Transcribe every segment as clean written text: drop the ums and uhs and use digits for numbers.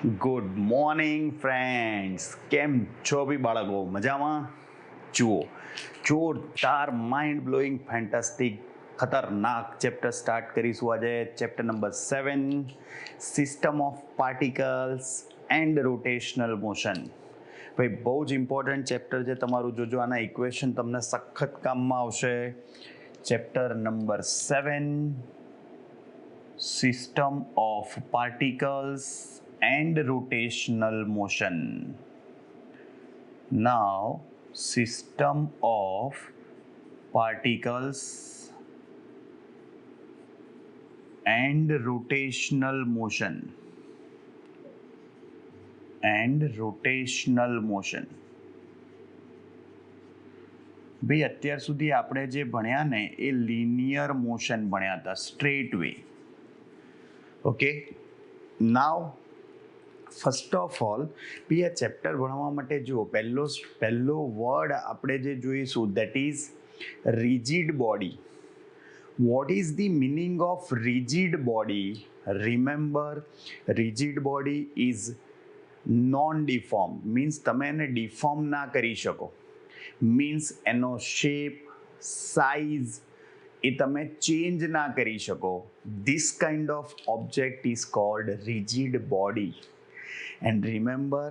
Good morning friends, કેમ છો બી બાળકો? મજામાં? જુઓ, જોરદાર માઇન્ડ બ્લોઈંગ ફેન્ટાસ્ટિક ખતરનાક ચેપ્ટર સ્ટાર્ટ કરીશું આજે. Chapter number 7, system of particles and rotational motion. ભાઈ બહુ જ ઇમ્પોર્ટન્ટ ચેપ્ટર છે તમારું. જોજો, આના ઇક્વેશન તમને સખત કામમાં આવશે. Chapter number 7, system of particles and rotational motion. Now, system of particles and rotational motion. ભાઈ અત્યાર સુધી આપણે જે ભણ્યા ને એ લિનિયર મોશન ભણ્યા હતા, straight way. Okay, now first of all બી આ ચેપ્ટર ભણવા માટે જુઓ, પહેલો વર્ડ આપણે જે જોઈશું that is rigid body. What is the meaning of rigid body? Remember, rigid body is known deform, means તમે એને ડિફોર્મ ના કરી શકો. મીન્સ એનો શેપ, સાઇઝ એ તમે ચેન્જ ના કરી શકો. This kind of object is called rigid body. And remember,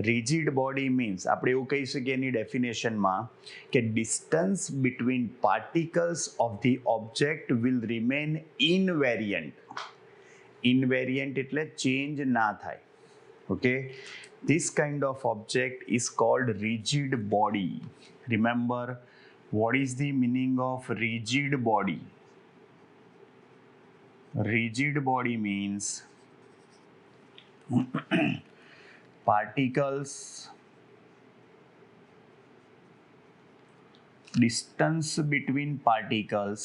rigid body means આપણે એવું કહી શકીએ એની ડેફિનેશનમાં કે distance between particles of the object will remain invariant. Invariant એટલે ચેન્જ ના થાય. Okay, this kind of object is called rigid body. Remember, what is the meaning of rigid body? Rigid body means particles, distance between particles,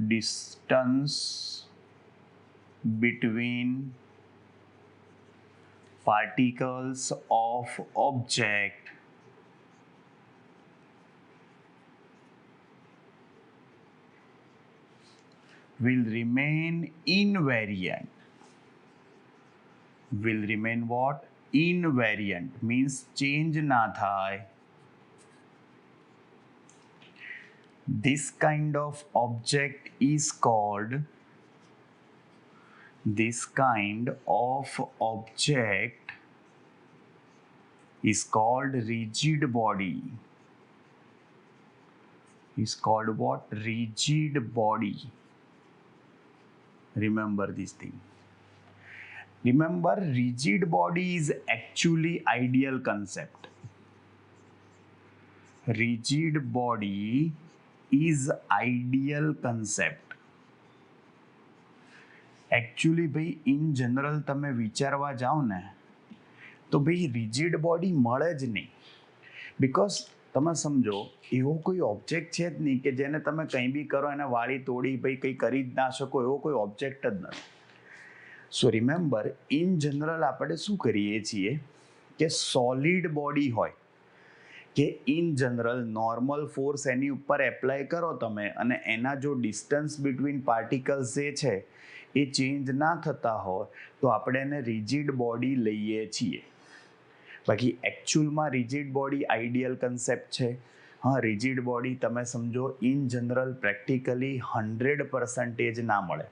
distance between particles of object will remain invariant. Will remain what? Invariant means change na thai. This kind of object is called rigid body. Is called what? Rigid body. Remember this thing. Remember, rigid body is actually ideal concept. Rigid body is ideal concept. Actually ભાઈ in general તમે વિચારવા જાઓ ને તો ભાઈ rigid body મળે જ નહીં. બિકોઝ તમે સમજો, એવો કોઈ ઓબ્જેક્ટ છે જ નહીં કે જેને તમે કંઈ બી કરો એને વાળી તોડી ભાઈ કંઈ કરી જ ના શકો, એવો કોઈ ઓબ્જેક્ટ જ નથી. સો રિમેમ્બર, ઇન જનરલ આપણે શું કરીએ છીએ કે સોલિડ બોડી હોય કે ઇન જનરલ નોર્મલ ફોર્સ એની ઉપર એપ્લાય કરો તમે અને એના જો ડિસ્ટન્સ બિટવીન પાર્ટિકલ્સ જે છે એ ચેન્જ ના થતા હોય તો આપણે એને રિજિડ બોડી લઈએ છીએ. બાકી એકચ્યુઅલમાં રિજિડ બોડી આઈડિયલ કન્સેપ્ટ છે. હા, રિજિડ બોડી તમે સમજો ઇન જનરલ પ્રેક્ટિકલી 100% ના મળે.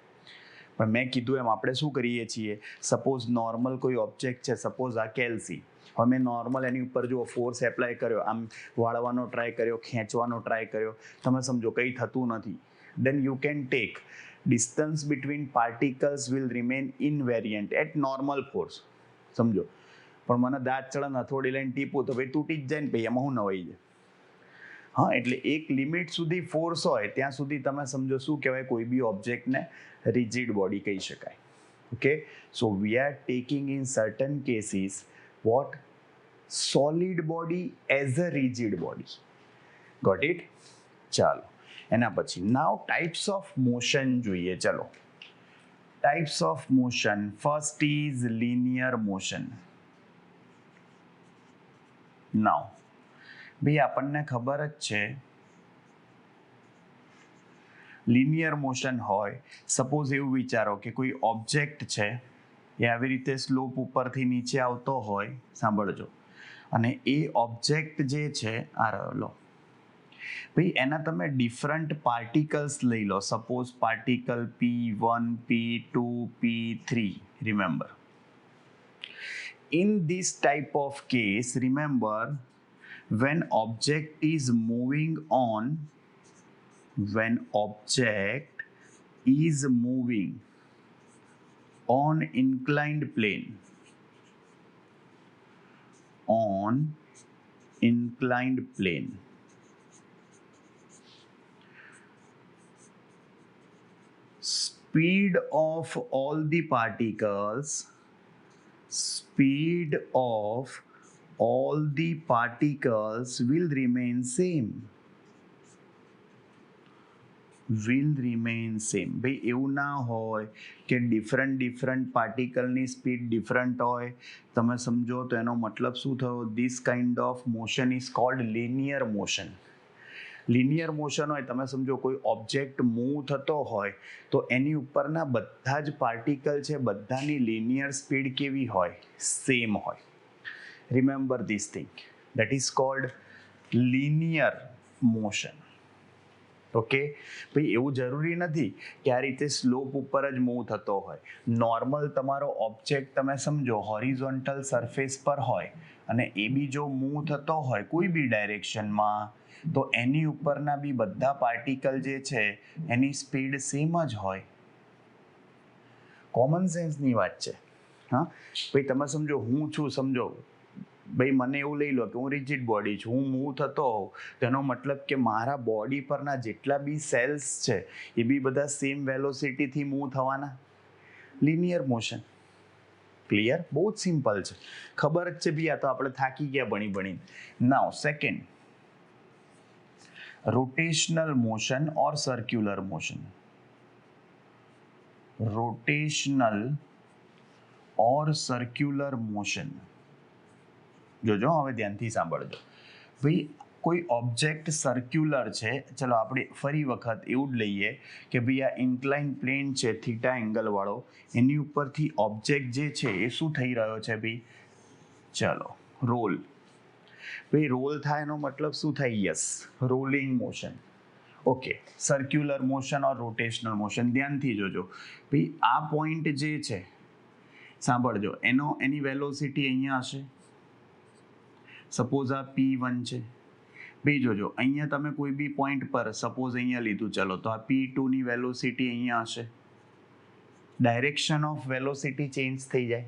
પણ મેં કીધું એમ આપણે શું કરીએ છીએ, સપોઝ નોર્મલ કોઈ ઓબ્જેક્ટ છે, સપોઝ આ કેલ્સી. હવે મેં નોર્મલ એની ઉપર જો ફોર્સ એપ્લાય કર્યો, આમ વાળવાનો ટ્રાય કર્યો, ખેંચવાનો ટ્રાય કર્યો, તમે સમજો કંઈ થતું નથી. then you can take distance between particles will remain invariant at normal force. સમજો, પણ મને દાંત ચડન હથોડી લઈને ટીપું તો ભાઈ તૂટી જ જાય ને ભાઈ, એમાં હું નવાઈ જાય. હા, એટલે એક લિમિટ સુધી ફોર્સ હોય ત્યાં સુધી તમે સમજો શું કહેવાય, કોઈ બી ઓબ્જેક્ટને રિજિડ બોડી કહી શકાય. Okay, so we are taking in certain cases what? Solid body as a rigid body. Got it? ચાલો એના પછી નાવ ટાઈપ્સ ઓફ મોશન જોઈએ. ચલો, types of motion. First is linear motion. Now ભાઈ આપણને ખબર જ છે લિનિયર મોશન હોય, સપોઝ એવું વિચારો કે કોઈ ઓબ્જેક્ટ છે એ આવી રીતે સ્લોપ ઉપરથી નીચે આવતો હોય, સાંભળજો, અને એ ઓબ્જેક્ટ જે છે આ રહ્યો, ભાઈ એના તમે ડિફરન્ટ પાર્ટિકલ્સ લઈ લો. Suppose particle P1, P2, P3. Remember, in this type of case, remember, when object is moving on inclined plane, speed of all the particles will remain same. ભાઈ એવું ના હોય કે ડિફરન્ટ પાર્ટિકલની સ્પીડ ડિફરન્ટ હોય. તમે સમજો તો એનો મતલબ શું થયો? This kind of motion is called linear motion. Linear motion હોય, તમે સમજો કોઈ ઓબ્જેક્ટ મૂવ થતો હોય તો એની ઉપરના બધા જ પાર્ટિકલ છે, બધાની લિનિયર સ્પીડ કેવી હોય? સેમ હોય. Remember this thing, that is called linear motion. Okay, ભાઈ એવું જરૂરી નથી કે આ રીતે સ્લોપ ઉપર જ મૂવ થતો હોય. નોર્મલ તમારો ઓબ્જેક્ટ તમે સમજો હોરિઝોન્ટલ સરફેસ પર હોય અને એ બી જો મૂવ થતો હોય કોઈ બી ડાયરેક્શનમાં, તો એની ઉપરના બી બધા પાર્ટિકલ જે છે એની સ્પીડ સેમ જ હોય. કોમન સેન્સની વાત છે. હા ભાઈ, તમે સમજો હું છું, સમજો ભાઈ મને એવું લઈ લો કે હું રિજિડ બોડી છું, હું મૂવ થતો હોઉં, તેનો મતલબ કે મારા બોડી પરના જેટલા બી સેલ્સ છે એ બી બધા સેમ વેલોસિટીથી મૂવ થવાના. Linear motion. ક્લિયર? બહુ જ સિમ્પલ છે, ખબર જ છે બી. આ તો આપણે થાકી ગયા ભણી. નાઉ સેકન્ડ, રોટેશનલ મોશન ઓર સર્ક્યુલર મોશન. રોટેશનલ ઓર સર્ક્યુલર મોશન. જોજો, હવે ધ્યાનથી સાંભળજો. ભાઈ કોઈ ઓબ્જેક્ટ સર્ક્યુલર છે, ચલો આપણે ફરી વખત એવું જ લઈએ કે ભાઈ આ ઇન્ક્લાઇન પ્લેન છે થીટા એંગલ વાળો, એની ઉપરથી ઓબ્જેક્ટ જે છે એ શું થઈ રહ્યો છે ભાઈ? ચલો રોલ. ભાઈ રોલ થાય એનો મતલબ શું થાય? Yes, rolling motion. Okay, circular motion or rotational motion. ધ્યાનથી જોજો ભાઈ, આ પોઈન્ટ જે છે સાંભળજો, એની વેલોસિટી અહીંયા હશે. સપોઝ આ P1 છે. ભાઈ જોજો, અહીંયા તમે કોઈ બી પોઈન્ટ પર સપોઝ અહીંયા લીધું, ચલો તો આ P2 ની વેલોસિટી અહીંયા હશે. ડાયરેક્શન ઓફ વેલોસિટી ચેન્જ થઈ જાય.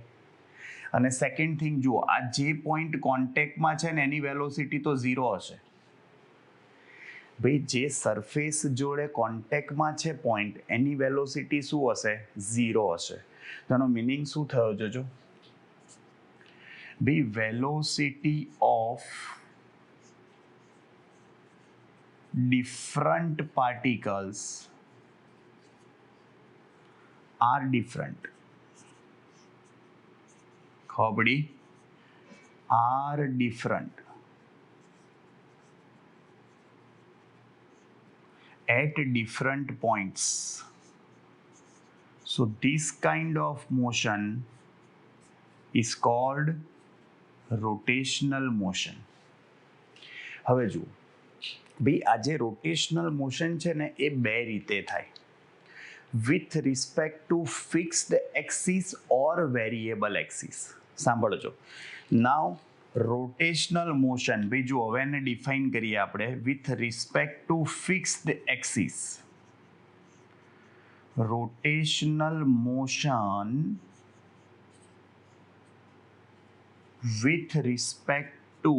અને સેકન્ડ થિંગ જુઓ, આ જે પોઈન્ટ કોન્ટેક્ટમાં છે ને એની વેલોસિટી તો 0 હશે. ભાઈ જે સરફેસ જોડે કોન્ટેક્ટમાં છે પોઈન્ટ, એની વેલોસિટી શું હશે? 0 હશે. તેનો મિનિંગ શું થયો જોજો ભાઈ, velocity of different particles are different. ખબર પડી? are different at different points. So this kind of motion is called rotational motion. હવે જુઓ ભાઈ, આ જે રોટેશનલ મોશન છે ને એ બે રીતે થાય, with respect to fixed axis or variable axis. સાંભળજો. નાઉ રોટેશનલ મોશન, ભાઈ જુઓ હવે એને ડિફાઇન કરીએ આપણે. With respect to fixed axis, rotational motion with respect to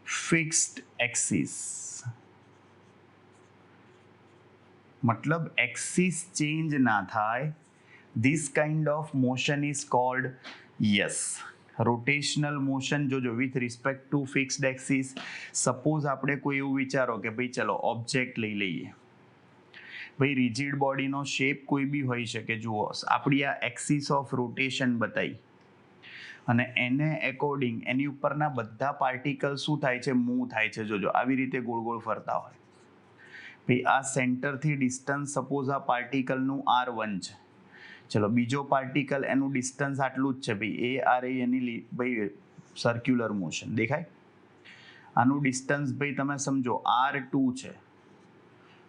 fixed axis. मतलब एक्सिस चेंज ना થાય. This kind of motion is called, yes, rotational motion. જો with respect to fixed axis. Suppose આપણે કોઈ એવું વિચારો કે ભાઈ ચલો ઓબ્જેક્ટ લઈ લઈએ. ભાઈ રિજિડ બોડીનો શેપ કોઈ બી હોઈ શકે. જુઓ આપણી આ એક્સિસ ઓફ રોટેશન બતાવી અને એને એકોર્ડિંગ એની ઉપરના બધા પાર્ટિકલ શું થાય છે? મૂવ થાય છે. જોજો આવી રીતે ગોળ ગોળ ફરતા હોય. ભાઈ આ સેન્ટરથી ડિસ્ટન્સ સપોઝ આ પાર્ટિકલનું R1 છે. ચલો બીજો પાર્ટિકલ એનું ડિસ્ટન્સ આટલું જ છે ભાઈ, એ આર એ એની ભાઈ સર્ક્યુલર મોશન દેખાય. આનું ડિસ્ટન્સ ભાઈ તમે સમજો R2 છે.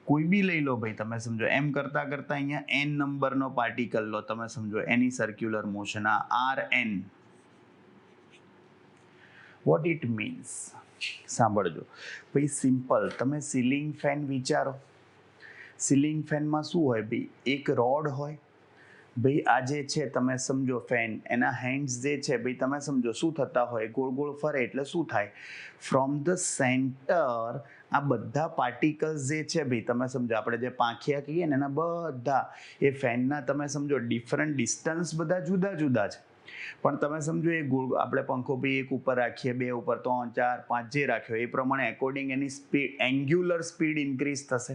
કોઈ બી લઈ લો ભાઈ, તમે સમજો એમ કરતા કરતા અહીંયા n નંબરનો પાર્ટિકલ લો, તમે સમજો એની સર્ક્યુલર મોશન આ Rn. વોટ ઇટ મીન્સ સાંભળજો ભાઈ, સિમ્પલ. તમે સીલિંગ ફેન વિચારો. સીલિંગ ફેનમાં શું હોય ભાઈ, એક રોડ હોય ભાઈ. આ જે છે તમે સમજો ફેન, એના હેન્ડ્સ જે છે ભાઈ તમે સમજો શું થતા હોય, ગોળ ગોળ ફરે એટલે શું થાય, ફ્રોમ ધ સેન્ટર આ બધા પાર્ટિકલ્સ જે છે ભાઈ તમે સમજો, આપણે જે પાંખિયા કહીએ ને એના બધા એ ફેનના તમે સમજો ડિફરન્ટ ડિસ્ટન્સ બધા જુદા જુદા છે. પણ તમે સમજો એ ગોળ, આપણે પંખો ભાઈ એક ઉપર રાખીએ, બે ઉપર, 3, 4, 5 જે રાખ્યો એ પ્રમાણે એકોર્ડિંગ એની સ્પીડ, એન્ગ્યુલર સ્પીડ ઇન્ક્રીઝ થશે,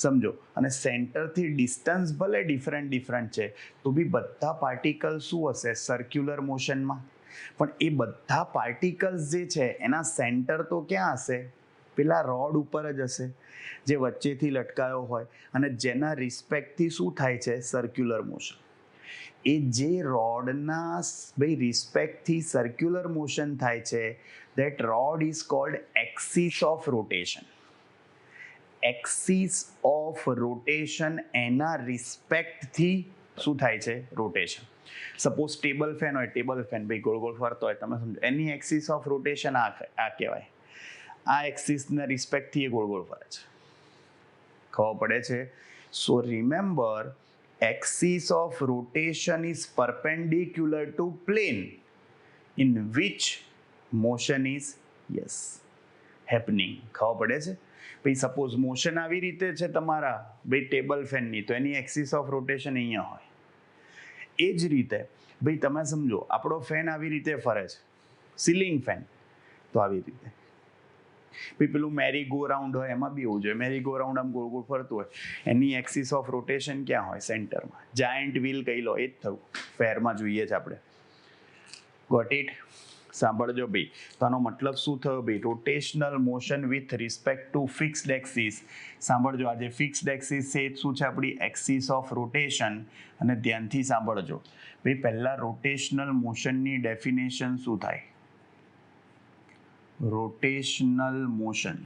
સમજો. અને સેન્ટરથી ડિસ્ટન્સ ભલે ડિફરન્ટ છે તો બી બધા પાર્ટિકલ શું હશે, સર્ક્યુલર મોશનમાં. પણ એ બધા પાર્ટિકલ્સ જે છે એના સેન્ટર તો ક્યાં હશે, પેલા રોડ ઉપર જ હશે જે વચ્ચેથી લટકાયો હોય અને જેના રિસ્પેક્ટથી શું થાય છે, સર્ક્યુલર મોશન. એ જે રોડના ભાઈ રિસ્પેક્ટથી સર્ક્યુલર મોશન થાય છે, that road is called axis of rotation. Axis of rotation, એના રિસ્પેક્ટથી શું થાય છે, રોટેશન. સપોઝ ટેબલ ફેન હોય, ટેબલ ફેન ભાઈ ગોળ ગોળ ફરતો હોય, તમે સમજો એની એક્સિસ ઓફ રોટેશન આ કહેવાય. આ એક્સિસના રિસ્પેક્ટથી એ ગોળ ગોળ ફરે છે, ખબર પડે છે. સો remember, axis of rotation is perpendicular to plane in which motion is happening. ખબર પડે છે ભાઈ. સપોઝ મોશન આવી રીતે છે તમારા ભાઈ ટેબલ ફેનની, તો એની એક્સિસ ઓફ રોટેશન અહીંયા હોય. એ જ રીતે ભાઈ તમે સમજો આપણો ફેન આવી રીતે ફરે છે, સીલિંગ ફેન, તો આવી રીતે ભાઈ પેલું મેરી ગો રાઉન્ડ હોય એમાં બી એવું જોઈએ. મેરી ગો રાઉન્ડ આમ ગોળ ગોળ ફરતું હોય, એની એક્સિસ ઓફ રોટેશન ક્યાં હોય, સેન્ટરમાં. જાયન્ટ વ્હીલ કહી લો, એ જ થયું ફેરમાં જોઈએ છે આપણે. Got it. સાંભળજો ભાઈ, તો આનો મતલબ શું થયો ભાઈ, rotational motion with respect to fixed axis. સાંભળજો, આ જે ફિક્સ્ડ એક્સિસ છે એ શું છે, આપણી એક્સિસ ઓફ રોટેશન. અને ધ્યાનથી સાંભળજો ભાઈ, પહેલા રોટેશનલ મોશનની ડેફિનેશન શું થાય. Rotational motion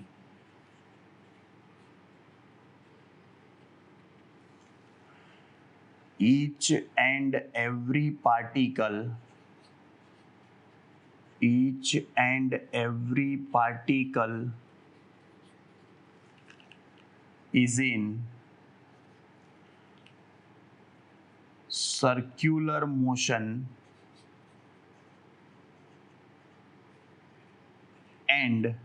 each and every particle is in circular motion and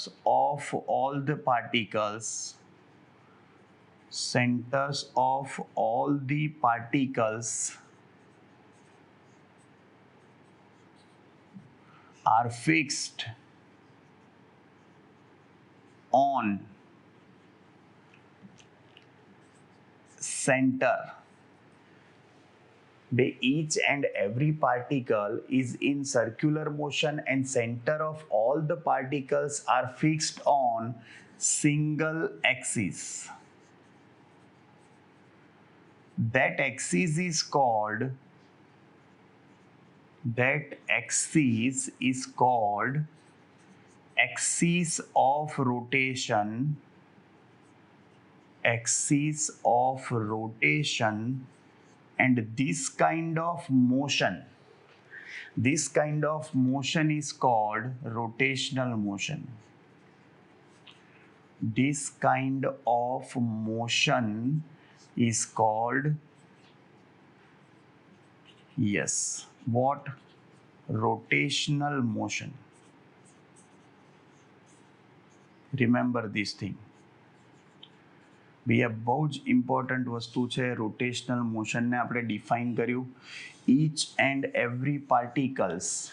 centers of all the particles are fixed on center. Each and every particle is in circular motion and center of all the particles are fixed on single axis. That axis is called axis of rotation. And this kind of motion is called rotational motion. This kind of motion is called what? Rotational motion. Remember this thing. ભાઈ આ બહુ જ important વસ્તુ છે. Rotational મોશનને આપણે define કર્યું. each and every particles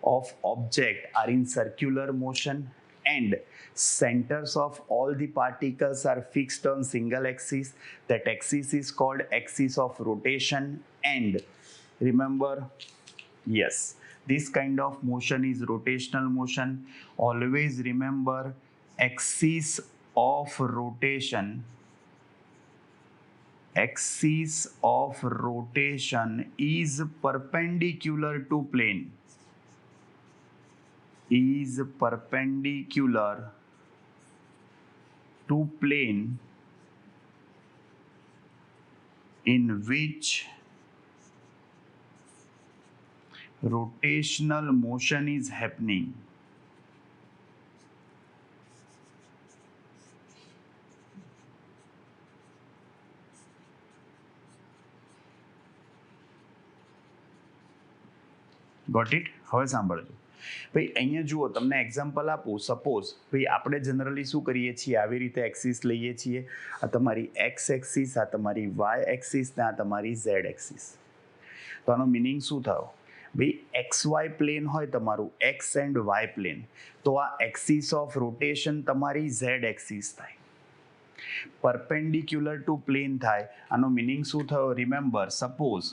of object are in circular motion and centers of all the particles are fixed on single axis. That axis is called axis of rotation. And remember, this kind of motion is rotational motion. Always remember, axis of rotation axis of rotation is perpendicular to plane, is perpendicular to plane in which rotational motion is happening. Got it? હવે સાંભળજો ભાઈ, અહીંયા જુઓ તમને example આપું. Suppose ભાઈ આપણે generally શું કરીએ છીએ, આવી રીતે એક્સિસ લઈએ છીએ. આ તમારી એક્સ એક્સિસ, આ તમારી વાય એક્સિસ ને આ તમારી ઝેડ એક્સિસ. તો આનો મિનિંગ શું થયો ભાઈ? એક્સ વાય પ્લેન હોય તમારું, એક્સ એન્ડ વાય પ્લેન, તો આ એક્સિસ ઓફ રોટેશન તમારી ઝેડ એક્સિસ થાય, પરપેન્ડિક્યુલર ટુ પ્લેન થાય. આનો મિનિંગ શું થયો? રિમેમ્બર, સપોઝ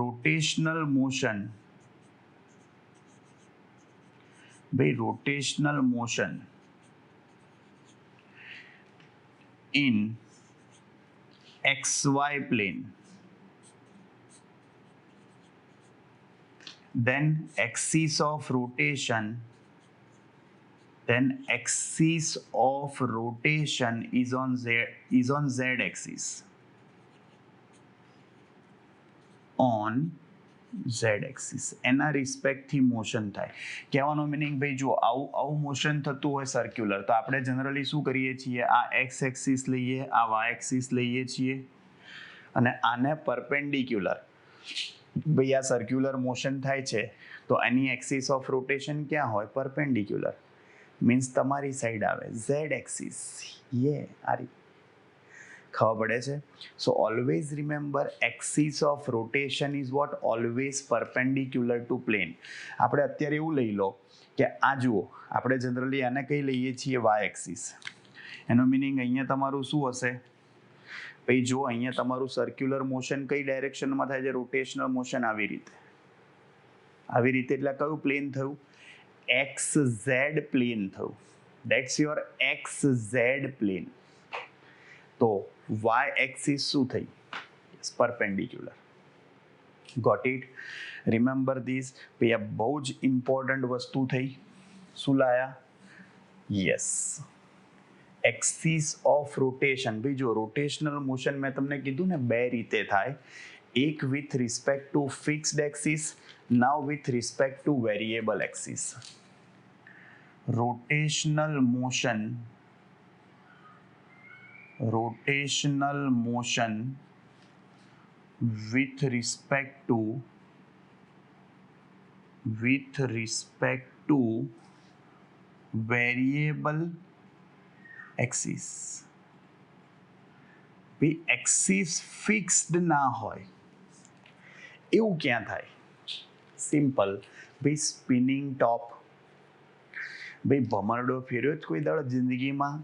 રોટેશનલ મોશન, ભાઈ rotational motion in XY plane, then axis of rotation is on Z axis, on Z axis. એના રિસ્પેક્ટથી મોશન થાય. કહેવાનો મિનિંગ ભાઈ જો આવું મોશન થતું હોય સર્ક્યુલર, તો આપણે જનરલી શું કરીએ છીએ? આ એક્સ એક્સિસ લઈએ, આ વાય એક્સિસ લઈએ છીએ અને આને પરપેન્ડિક્યુલર. ભાઈ આ સર્ક્યુલર મોશન થાય છે તો એની એક્સિસ ઓફ રોટેશન ક્યાં હોય? પરપેન્ડિક્યુલર. મીન્સ તમારી સાઈડ આવે ઝેડ એક્સિસ. આ રીતે ખબર પડે છે? So always remember, axis of rotation is what? Always perpendicular to plane. આપણે અત્યારે એવું લઈ લો કે આ જુઓ, આપણે જનરલી આને કઈ લઈએ છીએ? Y axis. એનો મિનિંગ અહીંયા તમારું શું હશે ભાઈ? જો અહીંયા તમારું સર્ક્યુલર મોશન કઈ ડાયરેક્શનમાં થાય છે? રોટેશનલ મોશન આવી રીતે, આવી રીતે. એટલે કયું પ્લેન થયું? એક્સ ઝેડ પ્લેન થયું. That's your X Z plane. તો વાય એક્સિસ શું થઈ? Perpendicular. Got it? Remember this. ભાઈ આ બહુ જ ઇમ્પોર્ટન્ટ વસ્તુ થઈ. શું લાયા? Yes, axis of rotation. ભાઈ જો રોટેશનલ મોશન મેં તમને કીધું ને બે રીતે થાય. એક with respect to fixed axis, now with respect two variable axis. Rotational motion with respect to variable axis. ભાઈ એક્સિસ ફિક્સ્ડ ના હોય એવું ક્યાં થાય? સિમ્પલ ભાઈ, સ્પિનિંગ ટોપ. ભાઈ ભમરડો ફેર્યો જ કોઈ દાડો જિંદગીમાં?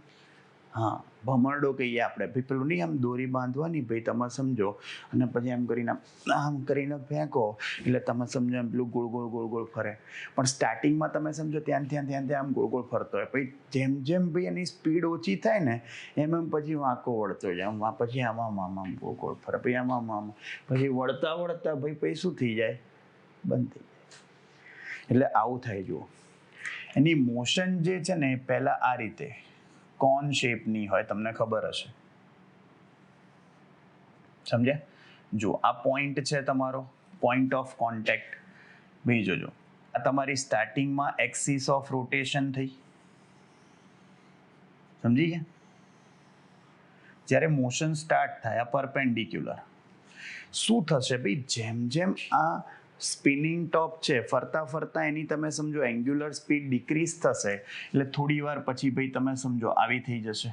હા, ભમરડો કહીએ આપણે. ભાઈ પેલું નહીં, આમ દોરી બાંધવાની ભાઈ, તમે સમજો, અને પછી આમ કરીને ફેંકો એટલે તમે સમજો એમ પેલું ગોળ ગોળ ગોળ ગોળ ફરે. પણ સ્ટાર્ટિંગમાં તમે સમજો ત્યાં આમ ગોળ ગોળ ફરતો હોય. પછી જેમ ભાઈ એની સ્પીડ ઓછી થાય ને એમ પછી વાંકો વળતો જાય. પછી આમ ગોળ ગોળ ફરે. પછી આમ પછી વળતા ભાઈ શું થઈ જાય? બંધ થઈ જાય. એટલે આવું થાય. જુઓ, એની મોશન જે છે ને પહેલા આ રીતે કોન શેપની હોય, તમને ખબર હશે. સમજ્યા? જો આ પોઈન્ટ છે તમારો, પોઈન્ટ ઓફ કોન્ટેક્ટ. ભાઈ જોજો, આ તમારી સ્ટાર્ટિંગમાં એક્સિસ ઓફ રોટેશન થઈ. સમજી ગયા? જ્યારે મોશન સ્ટાર્ટ થાય આ પરપેન્ડિક્યુલર, શું થશે ભાઈ? જેમ આ સ્પિનિંગ ટોપ છે ફરતા એની તમે સમજો એંગ્યુલર સ્પીડ ડિક્રીઝ થશે. એટલે થોડી વાર પછી ભાઈ તમે સમજો આવી થઈ જશે.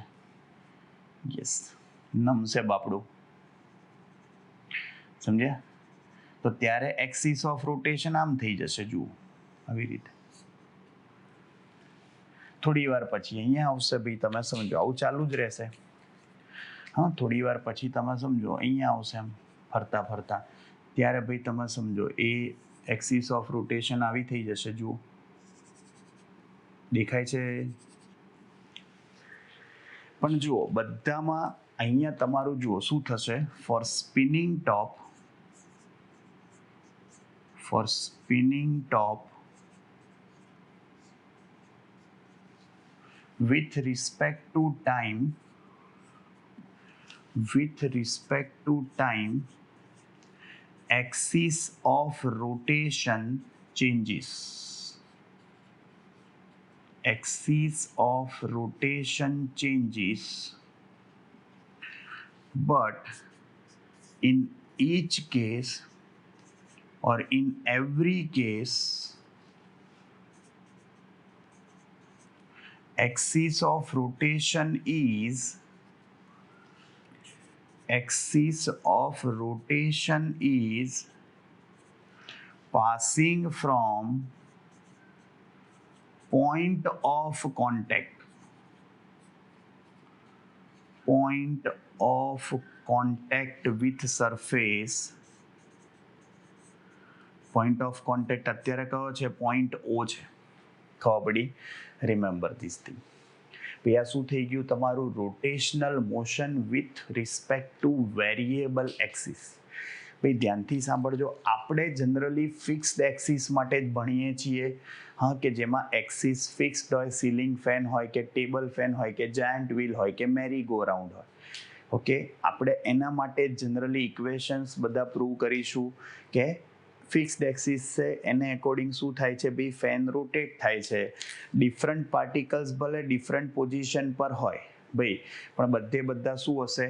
યસ, નમશે બાપડું. સમજ્યા? તો ત્યારે એક્સિસ ઓફ રોટેશન આમ થઈ જશે. જુઓ આવી રીતે. થોડી વાર પછી અહીંયા આવશે ભાઈ, તમે સમજો આવું ચાલુ જ રહેશે. હા, થોડી વાર પછી તમે સમજો અહીંયા આવશે એમ ફરતા. ત્યારે ભાઈ તમે સમજો એ એક્સિસ ઓફ રોટેશન આવી થઈ જશે. જુઓ દેખાય છે? પણ જુઓ બધામાં અહીંયા તમારું જુઓ શું થશે for spinning top with respect to time axis of rotation changes but in each case or in every case axis of rotation is passing from point of contact with surface. point of contact અત્યારે કયો છે point O છે ખબર પડી remember this thing ભાઈ આ શું થઈ ગયું તમારું rotational motion with respect two variable axis ભાઈ ધ્યાનથી સાંભળજો આપણે જનરલી ફિક્સ્ડ એક્સિસ માટે જ ભણીએ છીએ હા કે જેમાં એક્સિસ ફિક્સ્ડ હોય સીલિંગ ફેન હોય કે ટેબલ ફેન હોય કે જાયન્ટ વ્હીલ હોય કે મેરી ગો રાઉન્ડ હોય ઓકે આપણે એના માટે જનરલી ઇક્વેશન્સ બધા પ્રૂવ કરીશું કે ફિક્સ્ડ એક્સિસ છે એને અકોર્ડિંગ શું થાય છે ભાઈ ફેન રોટેટ થાય છે ડિફરન્ટ પાર્ટિકલ્સ ભલે ડિફરન્ટ પોઝિશન પર હોય ભાઈ પણ બધા શું હશે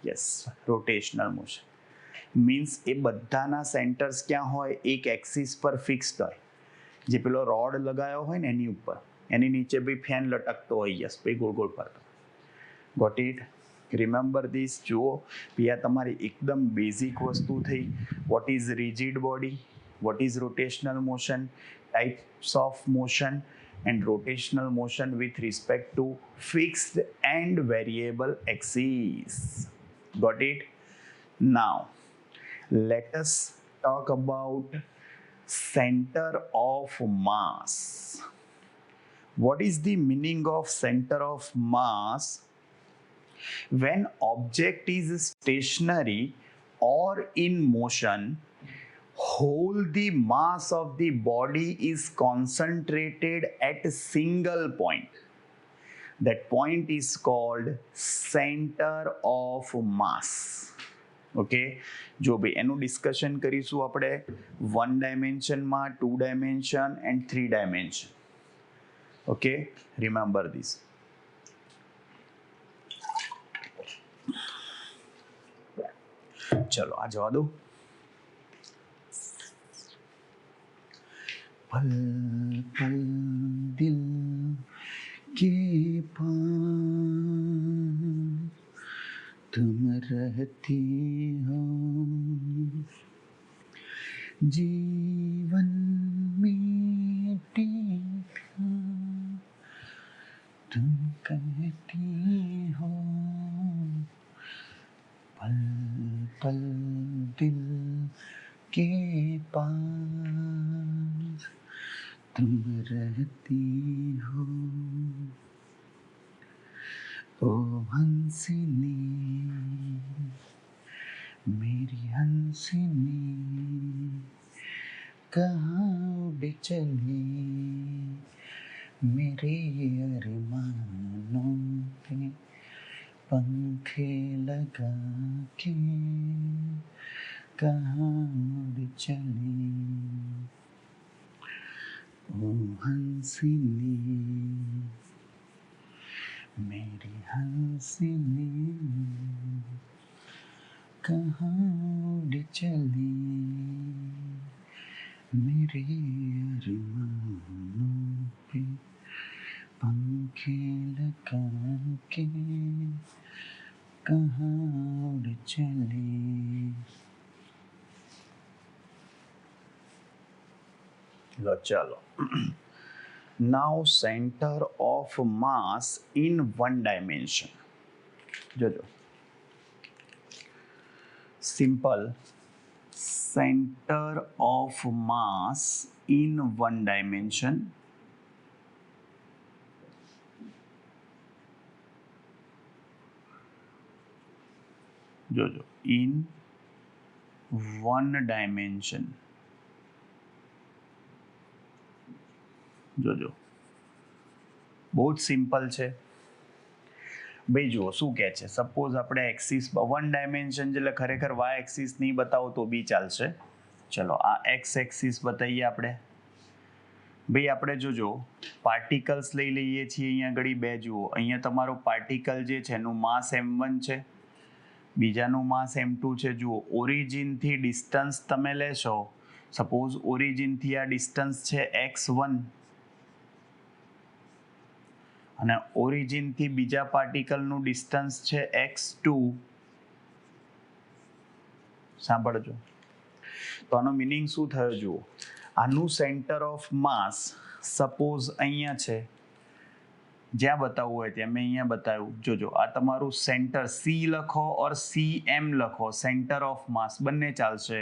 યસ રોટેશનલ મોશન મીન્સ એ બધાના સેન્ટર્સ ક્યાં હોય એક એક્સિસ પર ફિક્સ્ડ હોય જે પેલો રોડ લગાવ્યો હોય ને એની ઉપર એની નીચે ભાઈ ફેન લટકતો હોય યસ ભાઈ ગોળ ગોળ ફરતો ગોટ ઇટ રિમેમ્બર ધીસ જુઓ ભાઈ આ તમારી એકદમ બેઝિક વસ્તુ થઈ what is rigid body what is rotational motion types of motion and rotational motion with respect to fixed and variable axes. Got it? Now, let us talk about center of mass. What is the meaning of center of mass? When object is stationary or in motion, whole the mass of the body is concentrated at a single point. That point is called center of mass. Okay જો ભાઈ એનું discussion કરીશું આપણે 1 ડાયમેન્શનમાં 2 dimension and 3 dimension okay remember this ચલો આ જવા દો पल पल दिल के पास तुम रहती हो जीवन में टीका तुम कहती हो पल पल दिल के पास तुम रहती हो ओ हंसिनी मेरी हंसिनी कहाँ उड़ चली मेरे अरमानों पे पंखे लगा के कहाँ उड़ चली ओ हंसिनी मेरी हंसिनी कहाँ उड़ चली मेरे अरमानों पे पंखे लगा के कहाँ उड़ चली चलो now center of mass in one dimension જોજો simple center of mass in one dimension જોજો ઇન વન ડાયમેન્શન. જોજો બહુ જ સિમ્પલ છે ભાઈ. જુઓ શું કહે છે, સપોઝ આપણે એક્સિસ વન ડાયમેન્શન એટલે ખરેખર વાય એક્સિસ નહીં બતાવો તો બી ચાલશે. ચલો આ એક્સ એક્સિસ બતાવીએ આપણે ભાઈ. આપણે જોજો પાર્ટિકલ્સ લઈ લઈએ છીએ. અહીંયા ઘડી બે જુઓ, અહીંયા તમારો પાર્ટિકલ જે છે એનું માસ m1 છે, બીજાનું માસ m2 છે. જુઓ ઓરિજિનથી ડિસ્ટન્સ તમે લેશો, સપોઝ ઓરિજિનથી આ ડિસ્ટન્સ છે x1 અને ઓરિજિનથી બીજા પાર્ટિકલનું ડિસ્ટન્સ છે x2. સાંભળજો તો આનો મિનિંગ શું થયો જુઓ. આનું સેન્ટર ઓફ માસ સપોઝ અહીંયા છે, જ્યાં બતાવવું હોય ત્યાં મેં અહીંયા બતાવ્યું. જોજો આ તમારું સેન્ટર C લખો ઓર CM લખો, સેન્ટર ઓફ માસ બંને ચાલશે.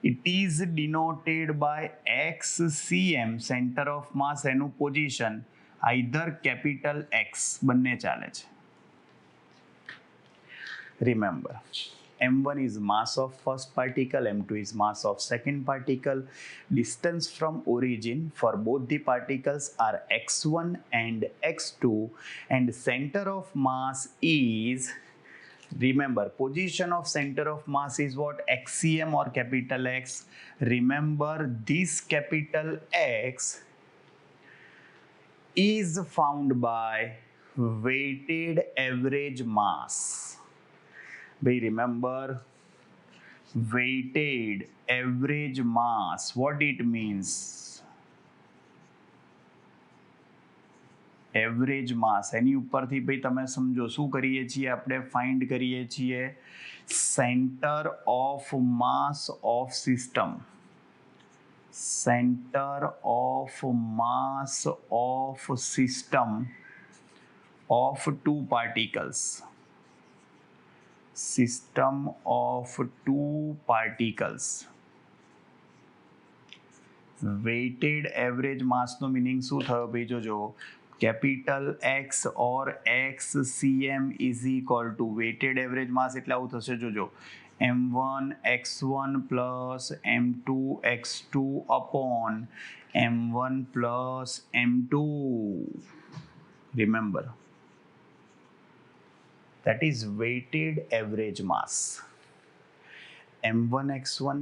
It is denoted by XCM, centre of mass એનું પોઝિશન, આઈધર કેપિટલ X, બંને ચાલે છે. Remember m1 is mass of first particle, m2 is mass of second particle. Distance from origin for both the particles are x1 and x2 and center of mass is, remember position of center of mass is what, XCM or capital X. Remember this capital X is found by weighted average mass. Bhai remember weighted average mass, what it means? Average mass એની ઉપરથી ભાઈ તમે સમજો શું કરીએ છીએ આપણે, find કરીએ છીએ centre of mass of system. Centre of mass of system of two particles. System of two particles. Weighted average માસનો મિનિંગ શું થયો ભાઈ? જોજો capital X or XCM is equal to weighted average mass એટલે આવું થશે. જોજો m1 x1 plus m2 x2 upon m1 plus m2. Remember that is weighted average mass. m1 x1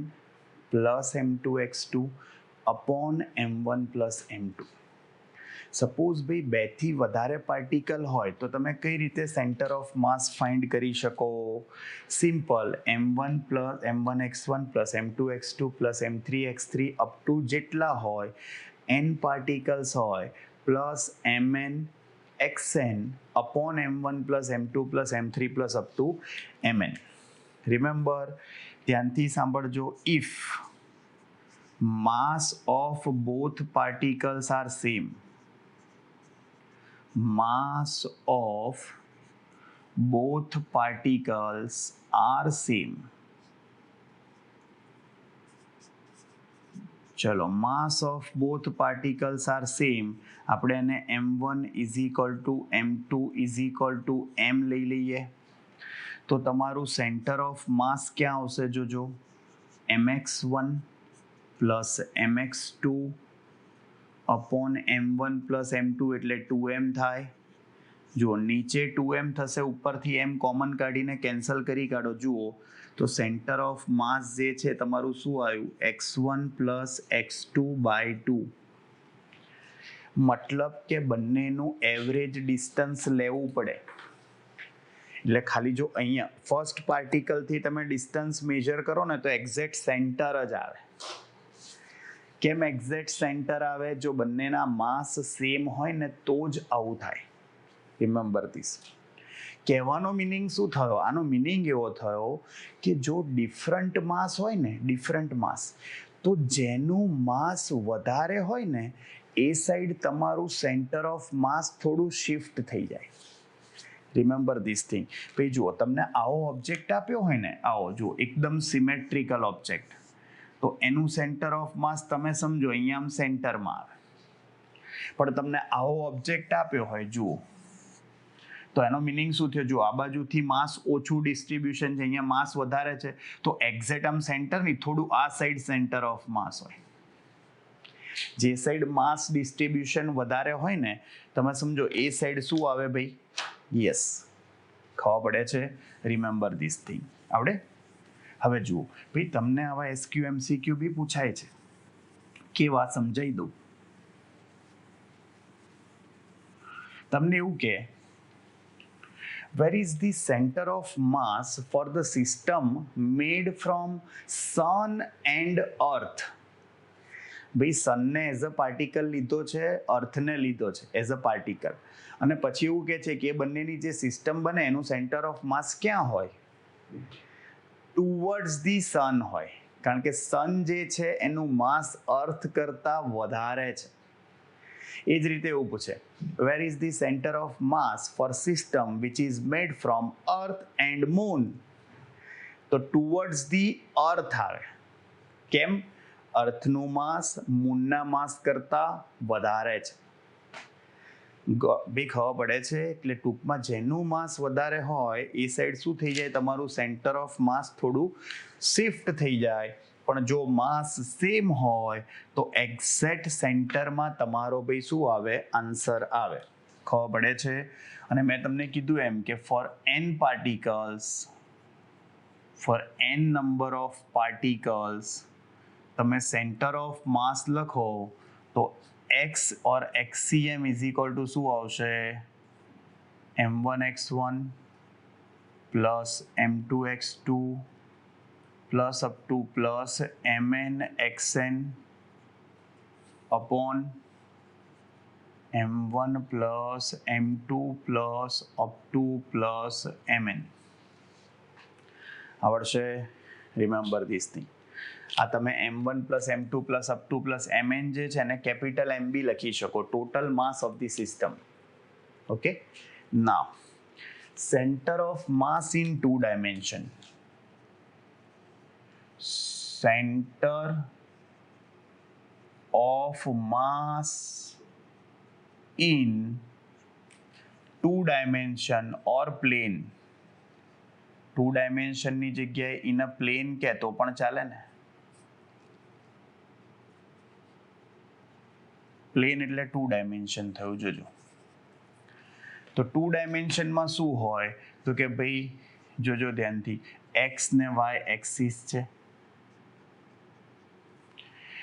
plus m2 x2 upon m1 plus m2. Suppose ભાઈ બેથી વધારે particle હોય તો તમે કઈ રીતે સેન્ટર ઓફ માસ ફાઇન્ડ કરી શકો? Simple, m1 plus m1 x1 plus m2 x2 plus m3 x3 up to જેટલા હોય n પાર્ટિકલ્સ હોય plus mn xn upon m1 plus m2 plus m3 plus up to mn. Remember, ધ્યાનથી સાંભળજો. If mass of both particles are same, mass of both particles are same. ચલો mass of both particles are same, આપણે એને m1 is equal to m2 is equal to m લઈ લઈએ તો તમારું centre of માસ ક્યાં આવશે? જોજો mx1 plus mx2 upon m1 plus m2 એટલે 2m થાય. જુઓ નીચે 2m થશે, ઉપરથી m કોમન કાઢીને કેન્સલ કરી કાઢો. જુઓ તો સેન્ટર ઓફ માસ જે છે તમારું શું આવ્યું? x1 plus x2 by 2. મતલબ કે બંનેનું એવરેજ ડિસ્ટન્સ લેવું પડે. એટલે ખાલી જો અહીંયા ફર્સ્ટ પાર્ટિકલથી તમે ડિસ્ટન્સ મેજર કરો ને તો એક્ઝેક્ટ સેન્ટર જ આવે. કેમ એક્ઝેક્ટ સેન્ટર આવે? જો બંનેના માસ સેમ હોય ને તો જ આવું થાય. Remember this. કહેવાનો મિનિંગ શું થયો? આનો મિનિંગ એવો થયો કે જો ડિફરન્ટ માસ હોય ને, ડિફરન્ટ માસ, તો જેનું માસ વધારે હોય ને એ સાઈડ તમારું સેન્ટર ઓફ માસ થોડું શિફ્ટ થઈ જાય. Remember this thing. પછી જુઓ તમને આવો ઓબ્જેક્ટ આપ્યો હોય ને, આવો જુઓ એકદમ સિમેટ્રિકલ ઓબ્જેક્ટ, તો એનું સેન્ટર ઓફ માસ તમે સમજો અહીંયા આમ સેન્ટરમાં આવે. પણ તમને આવો ઓબ્જેક્ટ આપ્યો હોય, જુઓ તો એનો મિનિંગ શું થયો? જો આ બાજુથી માસ ઓછું ડિસ્ટ્રીબ્યુશન છે, અહીંયા માસ વધારે છે, તો એક્ઝેક્ટ આમ સેન્ટર નહીં, થોડું આ સાઈડ સેન્ટર ઓફ માસ હોય. જે સાઈડ માસ ડિસ્ટ્રીબ્યુશન વધારે હોય ને, તમે સમજો એ સાઈડ શું આવે ભાઈ? યસ, ખબર પડે છે? Remember this thing. આવડે? હવે જુઓ ભાઈ, તમને આવા એસક્યુ એમસીક્યુ બી પૂછાય છે, કેવા સમજાઈ દઉં તમને. એવું કે where is the center of mass for the system made from sun and earth? ભાઈ સનને એઝ અ પાર્ટિકલ લીધો છે, અર્થને લીધો છે એઝ અ પાર્ટિકલ, અને પછી એવું કહે છે કે એ બંનેની જે સિસ્ટમ બને એનું સેન્ટર ઓફ માસ ક્યાં હોય? ટુવર્ડ્સ ધી સન હોય, કારણ કે સન જે છે એનું માસ અર્થ કરતાં વધારે છે. એ જ રીતે એવું પૂછે, where is the centre of mass for system which is made from Earth and moon? તો ટુવર્ડ્સ ધી અર્થ આવે. કેમ? અર્થનું માસ મૂનના માસ કરતાં વધારે છે. બી ખબર પડે છે? એટલે ટૂંકમાં જેનું માસ વધારે હોય એ સાઈડ શું થઈ જાય? તમારું સેન્ટર ઓફ માસ થોડું શિફ્ટ થઈ જાય. પણ જો માસ સેમ હોય તો એક્ઝેક્ટ સેન્ટરમાં તમારો ભાઈ શું આવે? આન્સર આવે. ખબર પડે છે? અને મેં તમને કીધું એમ કે for n particles, for n number of particles તમે સેન્ટર ઓફ માસ લખો તો x or xcm is equal to શું આવશે? m1x1 plus m2x2 plus up to plus mn xn upon m1 plus m2 plus up to plus mn. આવડશે? Remember this thing. આ તમે m1 plus m2 plus up to plus mn જે છે એને capital M બી લખી શકો, total mass of the system. Okay, now centre of mass in 2 dimension. center of mass in 2 dimension or plane. 2 dimension ની જગ્યાએ in a plane કે તો પણ ચાલે ને. પ્લેન એટલે 2 ડાયમેન્શન થયું. જોજો તો 2 ડાયમેન્શનમાં શું હોય? તો કે ભાઈ જોજો ધ્યાનથી, x ને y એક્સિસ છે.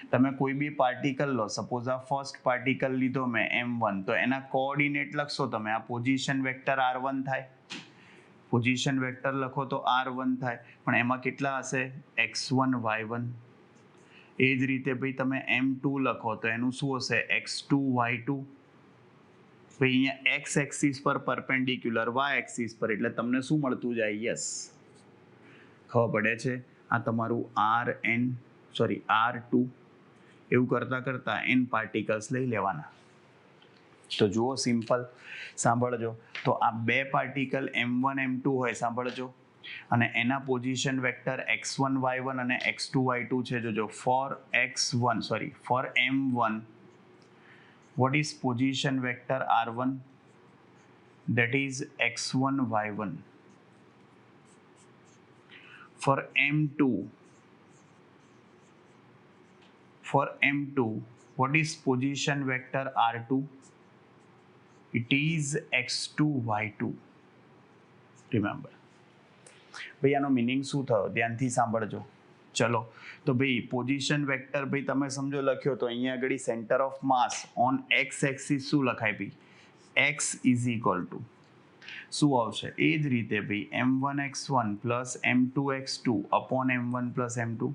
તમે કોઈ બી પાર્ટિકલ લો, સપોઝ આ ફર્સ્ટ પાર્ટિકલ લીધો મેં m1, તો એના કોઓર્ડિનેટ લખશો તમે, આ પોઝિશન વેક્ટર r1 થાય. પોઝિશન વેક્ટર લખો તો r1 થાય, પણ એમાં કેટલા હશે? x1 y1. એ જ રીતે ભાઈ તમે m2 લખો તો એનું શું હશે? x2 y2. ભાઈ અહીંયા x એક્સિસ પર પરપેન્ડિક્યુલર, y એક્સિસ પર, એટલે તમને શું મળતું જાય? યસ, ખબર પડે છે? આ તમારું r2. એવું કરતા કરતા n પાર્ટિકલ્સ લઈ લેવાના. તો જુઓ સિમ્પલ, સાંભળજો. તો આ બે પાર્ટિકલ m1 m2 હોય, સાંભળજો, અને એના પોઝિશન વેક્ટર x1 y1 અને x2 y2 છે. જોજો, four m1 what is position vector r1? that is x1 y1. for m2 what is position vector r2? it is x2 y2. remember. ભાઈ આનો meaning શું થયો? ધ્યાનથી સાંભળજો. ચલો, તો ભાઈ પોઝિશન વેક્ટર ભાઈ તમે સમજો લખ્યો, તો અહીંયા આગળ centre of mass on x axis શું લખાય ભાઈ? x ઇઝ ઇક્વલ ટુ શું આવશે? એ જ રીતે ભાઈ m1x1 plus m2x2 upon m1 plus m2.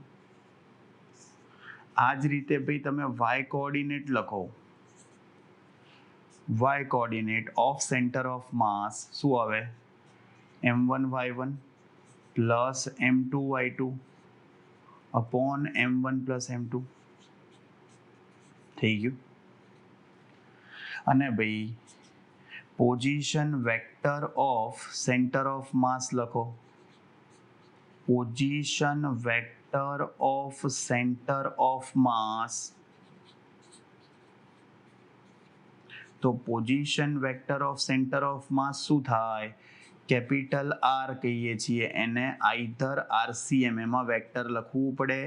આ જ રીતે ભાઈ તમે y કોઓર્ડિનેટ લખો, y coordinate of centre of mass શું આવે? m1 y1 plus m2 y2 upon m1 plus m2. થઈ ગયું. અને ભાઈ position vector of centre of mass લખો. Position vector of centre of mass તો position vector of centre of mass શું થાય? કેપિટલ આર કહીએ છીએ એને, આઈધર આરસીએમ એમાં વેક્ટર લખવું પડે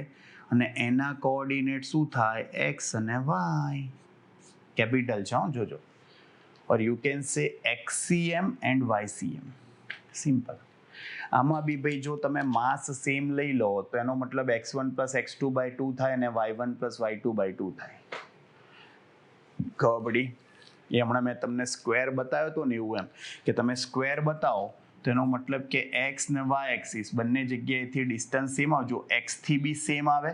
અને એના કોઓર્ડિનેટ શું થાય? એક્સ અને વાય. કેપિટલ છે, જોજો. Or you can say એક્સસીએમ and વાયસીએમ. Simple. આમાં બી ભાઈ જો તમે માસ સેમ લઈ લો તો એનો મતલબ x1 પ્લસ x2/2 થાય અને y1 પ્લસ y2/2 થાય. ખબર પડી? એ હમણાં મેં તમને સ્ક્વેર બતાવ્યો હતો ને, એવું એમ કે તમે સ્ક્વેર બતાવો તો એનો મતલબ કે એક્સ ને વાય એક્સિસ બંને જગ્યાએથી ડિસ્ટન્સ સેમ આવજો, એક્સ થી બી સેમ આવે,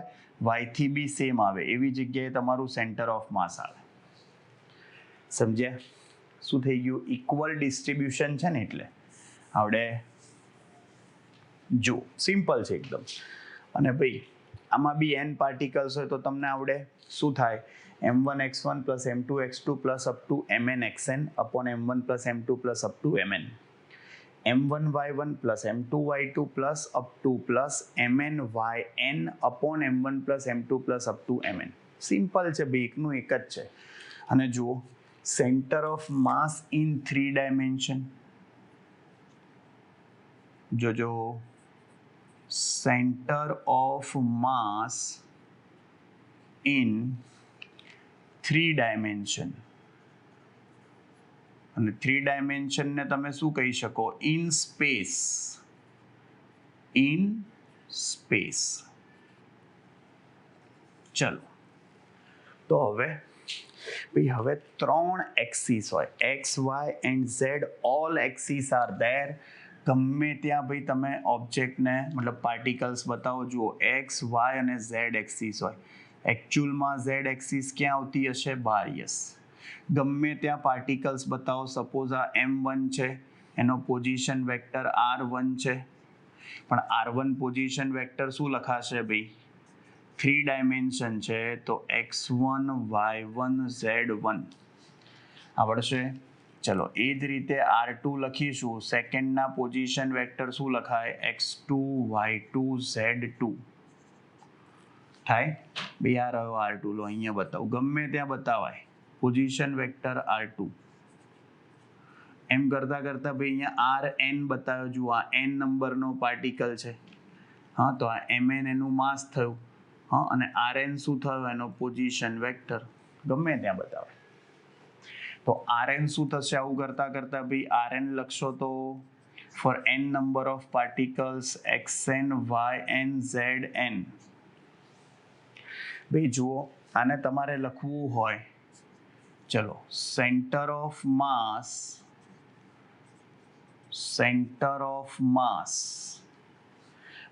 વાય થી બી સેમ આવે, એવી જગ્યાએ તમારું સેન્ટર ઓફ માસ આવે. સમજ્યા? શું થઈ ગયું? ઇક્વલ ડિસ્ટ્રીબ્યુશન છે ને, એટલે આવડે. જો સિમ્પલ છે એકદમ. અને ભાઈ આમાં બી n પાર્ટિકલ્સ હોય તો તમને આવડે. શું થાય? m1x1 plus m2x2 plus up to mn(xn) upon m1 plus m2 plus up to mn, m1y1 plus m2y2 plus up to plus mn(yn) upon m1 plus m2 plus up to mn. Simple છે ભાઈ, એકનું એક જ છે. અને જુઓ, centre of mass in 3 dimension. જોજો, centre of mass in 3 dimension. અને 3 ડાયમેન્શનને તમે શું કહી શકો? In space. In space. ચલો, તો હવે 3 એક્સિસ હોય, X Y and Z, all axis are there. ગમે ત્યાં ભાઈ તમે ઓબ્જેક્ટને મતલબ પાર્ટિકલ્સ બતાવો. જુઓ, એક્સ વાય અને ઝેડ એક્સિસ હોય. એકચ્યુઅલમાં ઝેડ એક્સિસ ક્યાં આવતી હશે? બહાર. યસ. ગમે ત્યાં પાર્ટિકલ્સ બતાવો. સપોઝ આ m1 છે, એનો પોઝિશન વેક્ટર r1 છે, પણ r1 પોઝિશન વેક્ટર શું લખાશે ભાઈ? 3 ડાયમેન્શન છે તો x1 y1 z1 આવડશે. ચલો, એ જ રીતે r2 લખીશું. સેકન્ડના પોઝિશન વેક્ટર શું લખાય? x2 y2 z2 થાય. ભાઈ આ રહ્યો r2, લો અહીંયા બતાવું, ગમે ત્યાં બતાવાય પોઝિશન વેક્ટર r2. એમ કરતા કરતા ભાઈ અહીંયા rn બતાવ્યો. જુઓ, આ n નંબરનો પાર્ટિકલ છે. હા, તો આ mn એનું માસ થયું. હા, અને rn શું થયું? એનો પોઝિશન વેક્ટર. ગમે ત્યાં બતાવે તો rn શું થશે? આવું કરતા કરતા ભાઈ rn લખશો તો for n number of particles xn yn zn. ભાઈ જુઓ, આને તમારે લખવું હોય, ચલો, સેન્ટર ઓફ માસ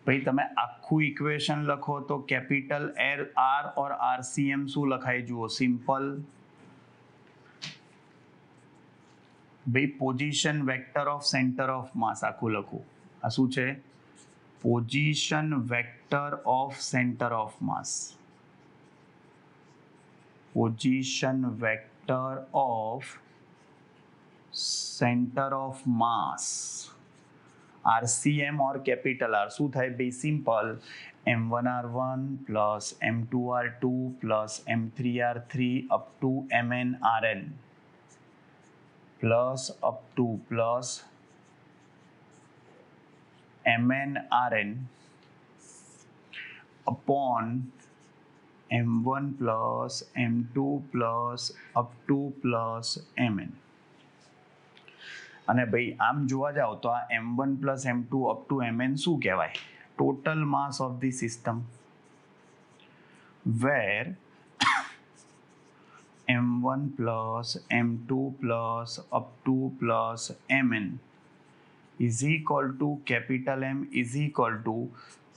ભાઈ તમે આખું ઇક્વેશન લખો તો કેપિટલ R ઓર RCM શું લખાય? જુઓ, સિમ્પલ. ભાઈ position vector of centre of માસ આખું લખું. આ શું છે? Position vector of centre of mass. Position vector of centre of mass, RCM or capital R. શું થાય ભાઈ? Simple. m1r1 plus m2r2 plus m3r3 up to mnrn plus up to plus mnrn upon m1 plus m2 plus up to plus mn. અને ભાઈ આમ જોવા જાવ તો આ m1 plus m2 up to mn શું કહેવાય? Total mass of the system. Where m1 plus m2 plus up to plus mn is equal to capital M is equal to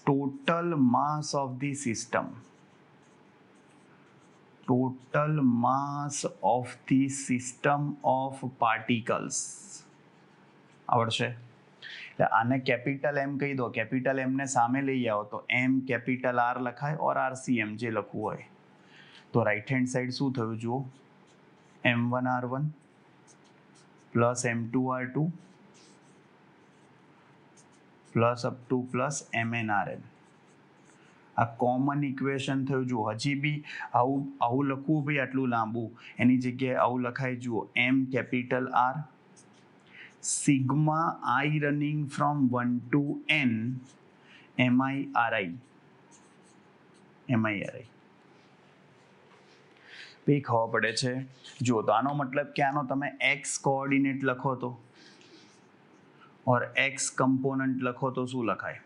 total mass of the system. Total mass of the system of particles. આવડશે? એટલે આને capital એમ કહી દો. Capital એમ ને સામે લઈ આવો તો એમ કેપિટલ આર લખાય ઓર RCM જે લખવું હોય. તો રાઈટ હેન્ડ સાઈડ શું થયું? જુઓ, m1r1 plus m2r2 plus up to plus mnrn. આ કોમન ઇક્વેશન થયું. જુઓ હજી બી આવું લખવું ભાઈ આટલું લાંબુ, એની જગ્યાએ આવું લખાય. જુઓ M capital R sigma I running from 1 to n MIRI ભાઈ ખબર પડે છે. જુઓ તો આનો મતલબ કે આનો તમે એક્સ કોઓર્ડિનેટ લખો તો ઓર એક્સ કમ્પોનન્ટ લખો તો શું લખાય?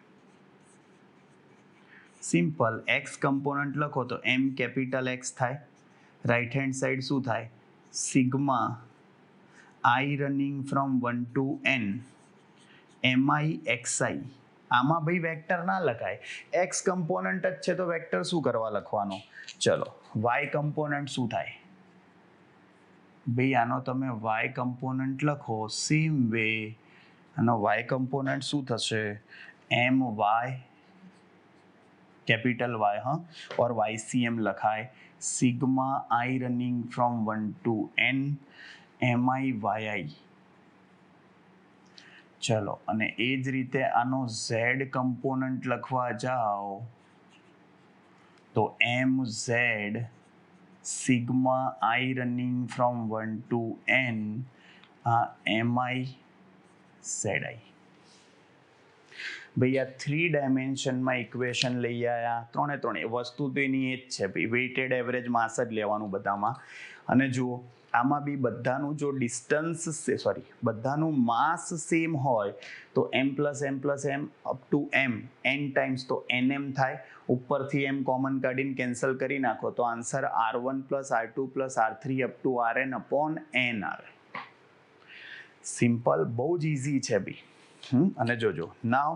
સિમ્પલ. એક્સ કમ્પોનન્ટ લખો તો એમ કેપિટલ એક્સ થાય, રાઈટ હેન્ડ સાઈડ શું થાય? Sigma I running from 1 to n MIXI. આમાં ભાઈ વેક્ટર ના લખાય, એક્સ કમ્પોનન્ટ જ છે તો વેક્ટર શું કરવા લખવાનો? ચલો વાય કમ્પોનન્ટ શું થાય? ભાઈ આનો તમે વાય કમ્પોનન્ટ લખો સેમ વે. આનો વાય કમ્પોનન્ટ શું થશે? એમ વાય कैपिटल वाई, हाँ, और YCM लखाए sigma I running from 1 to n MIYI. चलो અને એ જ રીતે આનો Z કમ્પોનન્ટ લખવા જાઓ તો MZ sigma I running from 1 to n MIZI. ભાઈ આ 3 ડાયમેન્શનમાં ઇક્વેશન લઈ આવ્યા. ત્રણે વસ્તુ તો એની એ જ છે ભાઈ, વેઇટેડ એવરેજ માસ જ લેવાનું બધામાં. અને જુઓ આમાં બી બધાનું જો બધાનું માસ સેમ હોય તો m + m up to m n times તો nm થાય. ઉપરથી m કોમન કાઢીને કેન્સલ કરી નાખો તો answer r1 + r2 + r3 up to rn upon n આવે. સિમ્પલ, બહુ જ ઇઝી છે ભાઈ. અને જોજો નાવ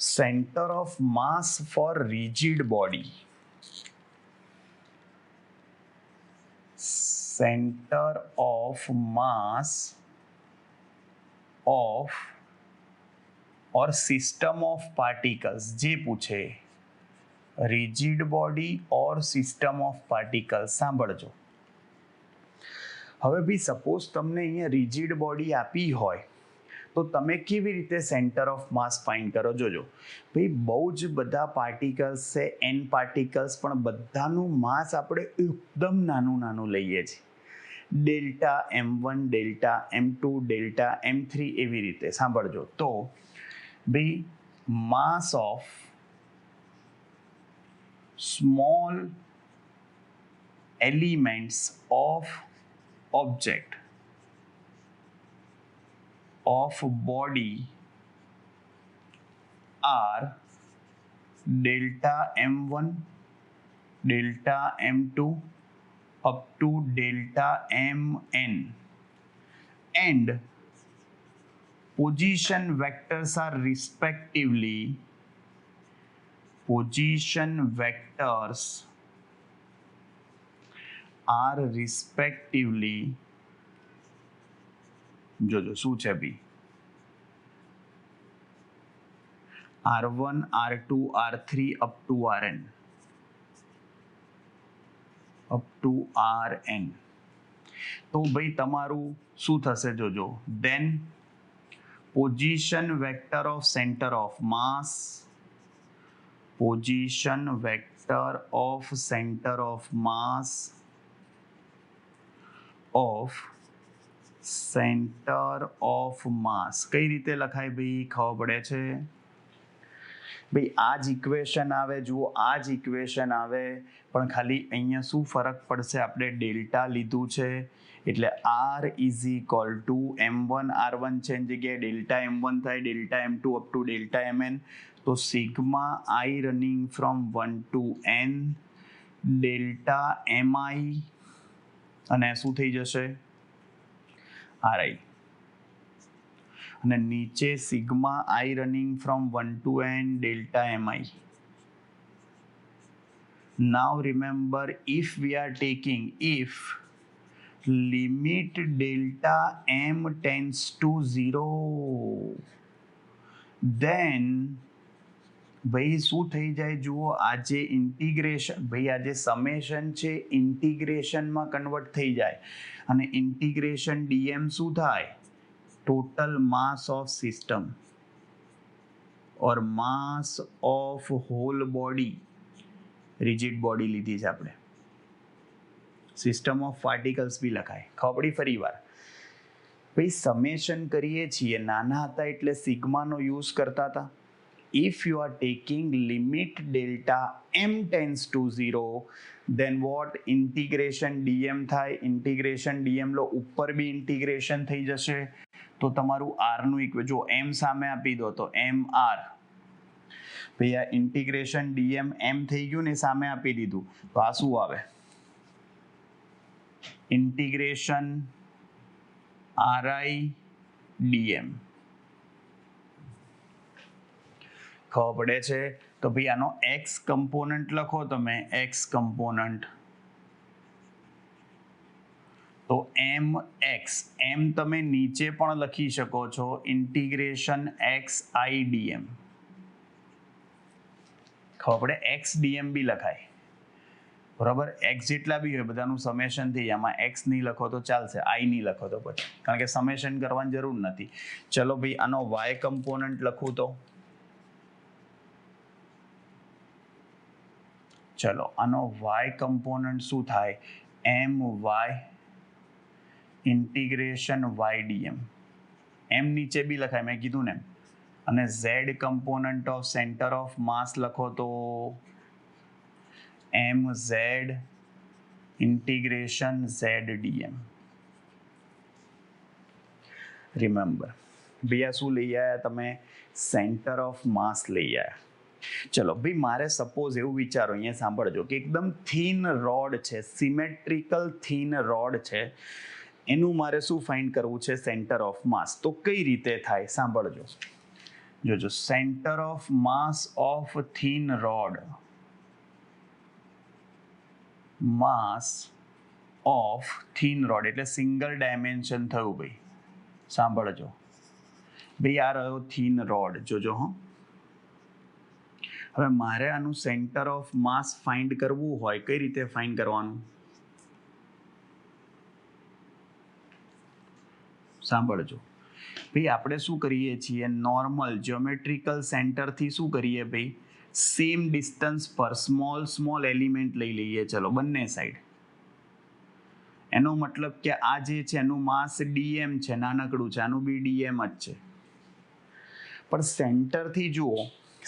center of mass for rigid body. Center of mass of or system of particles જે પૂછે rigid body or system of particles. સાંભળજો હવે ભાઈ, સપોઝ તમને અહીંયા rigid body આપી હોય તો તમે કેવી રીતે સેન્ટર ઓફ માસ ફાઇન્ડ કરો? જોજો ભાઈ, બહુ જ બધા પાર્ટિકલ્સ છે, n પાર્ટિકલ્સ, પણ બધાનું માસ આપણે એકદમ નાનું લઈએ છીએ. Delta m1, delta m2, delta m3 એવી રીતે. સાંભળજો તો ભાઈ, માસ of small elements of object of body are delta m1, delta m2 up to delta mn, and position vectors are respectively જોજો શું છે બી r1 r2 r3 up to rn તો ભાઈ તમારું શું થશે? જોજો then position vector of center of mass કઈ રીતે લખાય ભાઈ? ખબર પડે છે ભાઈ? આ જ ઇક્વેશન આવે. જુઓ આ જ ઇક્વેશન આવે, પણ ખાલી અહીંયા શું ફરક પડશે? આપણે ડેલ્ટા લીધું છે એટલે r = m1 r1 છે, એની જગ્યાએ ડેલ્ટા m1 થાય, delta m2 up to delta mn. તો sigma I running from 1 to n delta mi, અને શું થઈ જશે? ri. અને નીચે sigma I running from 1 to n delta mi. Now remember, if we are taking limit delta m tends to 0, then ભાઈ શું થઈ જાય? જુઓ આ જે ઇન્ટિગ્રેશન, ભાઈ આ જે સમેશન છે ઇન્ટિગ્રેશનમાં કન્વર્ટ થઈ જાય, અને ઇન્ટિગ્રેશન dm શું થાય? Total mass of system. और mass of whole body, rigid body લીધી છે આપણે, સિસ્ટમ ઓફ પાર્ટિકલ્સ બી લખાય. ખબર પડી ફરી વાર? ભાઈ સમેશન કરીએ છીએ, નાના હતા એટલે સિગ્માનો યુઝ કરતા હતા. If you are taking limit delta M tends to 0 then what integration DM થાય. ઇન્ટિગ્રેશન ડીએમ લો, ઉપર બી ઇન્ટિગ્રેશન થઈ જશે તો તમારું આરનું ઇક્વેશન જો એમ સામે આપી દો તો એમ આર. ભાઈ આ ઇન્ટિગ્રેશન ડીએમ એમ થઈ ગયું ને સામે આપી દીધું તો આ શું આવે? Integration RI DM. ખબર પડે છે? તો ભાઈ આનો એક્સ કમ્પોનન્ટ લખો તમે, એક્સ કમ્પોનન્ટ તો એમ એક્સ, એમ તમે નીચે પણ લખી શકો છો, ઇન્ટિગ્રેશન એક્સ આઈ ડીએમ. ખબર પડે? એક્સ ડીએમ બી લખાય, બરાબર? એક્સ જેટલા બી હોય બધાનું સમેશન થઈ જાય. આમાં એક્સ નહીં લખો તો ચાલશે, આઈ નહીં લખો તો પછી, કારણ કે સમેશન કરવાની જરૂર નથી. ચલો ભાઈ આનો વાય કમ્પોનન્ટ લખું તો, ચલો આનો વાય કમ્પોનન્ટ શું થાય? M Y integration Y DM. એમ નીચે બી લખાય, મેં કીધું ને. અને Z component of centre of mass લખો તો M Z integration Z DM. Remember ભૈયા શું લઈ આવ્યા તમે? સેન્ટર ઓફ માસ લઈ આવ્યા. ચલો ભાઈ મારે સપોઝ એવું વિચારો, અહીંયા સાંભળજો, કે એકદમ થીન રોડ છે, સિમેટ્રિકલ થીન રોડ છે, એનું મારે શું ફાઇન્ડ કરવું છે? Centre of mass. તો કઈ રીતે થાય સાંભળજો. જોજો, centre of mass of thin road, mass of thin road એટલે સિંગલ ડાયમેન્શન થયું ભાઈ. સાંભળજો ભાઈ, આ રહ્યો થીન રોડ, જોજો હો. હવે મારે આનું સેન્ટર ઓફ માસ ફાઇન્ડ કરવું હોય, કઈ રીતે ફાઇન્ડ કરવાનું? સાંભળજો ભાઈ, આપણે શું કરીએ છીએ? નોર્મલ જ્યોમેટ્રિકલ સેન્ટરથી શું કરીએ ભાઈ? સેમ ડિસ્ટન્સ પર સ્મોલ એલિમેન્ટ લઈ લઈએ. ચલો બંને સાઈડ. એનો મતલબ કે આ જે છે એનું માસ ડીએમ છે, નાનકડું છે, આનું બી ડીએમ જ છે. પણ સેન્ટરથી જુઓ,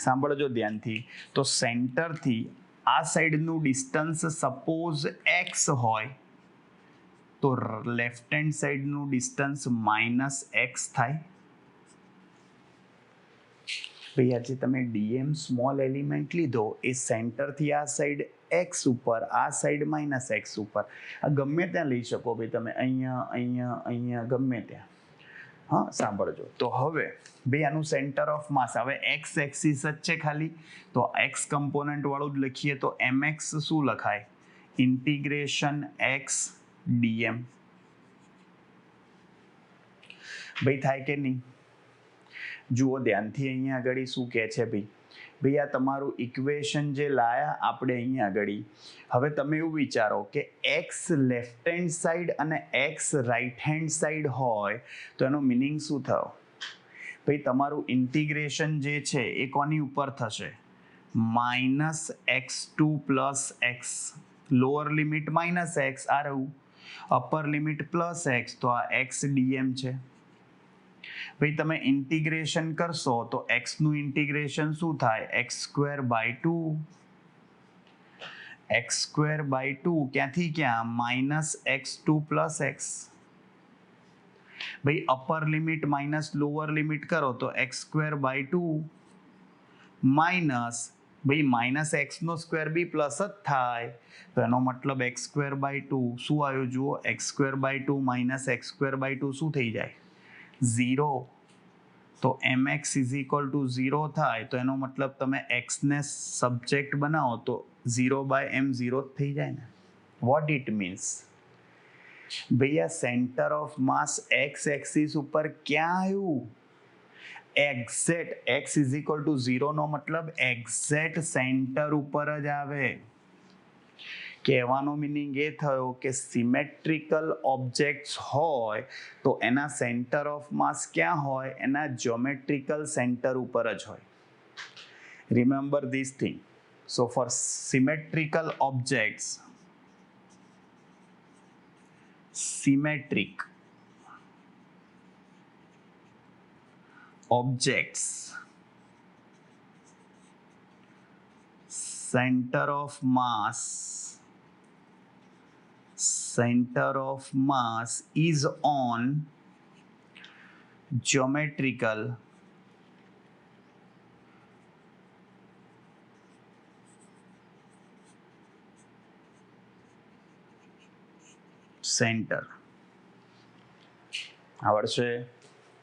સાંભળજો ધ્યાનથી, તો સેન્ટરથી આ સાઈડનું ડિસ્ટન્સ સપોઝ એક્સ હોય તો લેફ્ટ હેન્ડ સાઈડનું ડિસ્ટન્સ -x થાય. ભાઈ આજે તમે ડીએમ સ્મોલ એલિમેન્ટ લીધો, એ સેન્ટરથી આ સાઈડ એક્સ ઉપર, આ સાઈડ -x ઉપર, આ ગમે ત્યાં લઈ શકો ભાઈ તમે, અહીંયા અહીંયા અહીંયા ગમે ત્યાં. હા સાંભળજો. તો હવે ભાઈ આનું સેન્ટર ઓફ માસ, હવે એક્સ એક્સિસ જ છે ખાલી, તો એક્સ કમ્પોનન્ટ વાળું જ લખીએ તો mx શું લખાય? Integration x DM. ભાઈ થાય કે નહીં? જુઓ ધ્યાનથી, અહીંયા આગળ શું કહે છે ભાઈ? ભાઈ આ તમારું ઇક્વેશન જે લાયા આપણે અહીંયા આગળ, હવે તમે એવું વિચારો કે એક્સ લેફ્ટ હેન્ડ સાઈડ અને એક્સ રાઈટ હેન્ડ સાઈડ હોય તો એનો મિનિંગ શું થયો? ભાઈ તમારું ઇન્ટિગ્રેશન જે છે એ કોની ઉપર થશે? -x2 + x. Lower limit -x આ રહ્યું, અપર લિમિટ +x, તો આ x ડીએમ છે. ભાઈ તમે ઇન્ટિગ્રેશન કરશો તો x નું ઇન્ટિગ્રેશન શું થાય? x²/2. x²/2 ક્યાંથી ક્યાં? -x2 + x. ભાઈ upper limit minus lower limit કરો તો x²/2 માઇનસ, ભાઈ -x² બી પ્લસ જ થાય, તો એનો મતલબ x²/2 શું આવ્યું? જુઓ, x²/2 - x²/2 શું થઈ જાય? 0. તો mx = 0 થાય, તો એનો મતલબ તમે x ને સબ્જેક્ટ બનાવો તો 0/m 0 થઈ જાય ને. What it means? Bhaiya centre of mass x axis ઉપર ક્યાં આવ્યું? એક્ઝેક્ટ x = 0 નો મતલબ એક્ઝેક્ટ સેન્ટર ઉપર જ આવે. કહેવાનો મિનિંગ એ થયો કે સિમેટ્રિકલ ઓબ્જેક્ટ્સ હોય તો એના સેન્ટર ઓફ માસ ક્યાં હોય? એના જ્યોમેટ્રિકલ સેન્ટર ઉપર જ હોય. remember this thing. So for symmetric objects, center of mass is on geometrical center. આવડશે?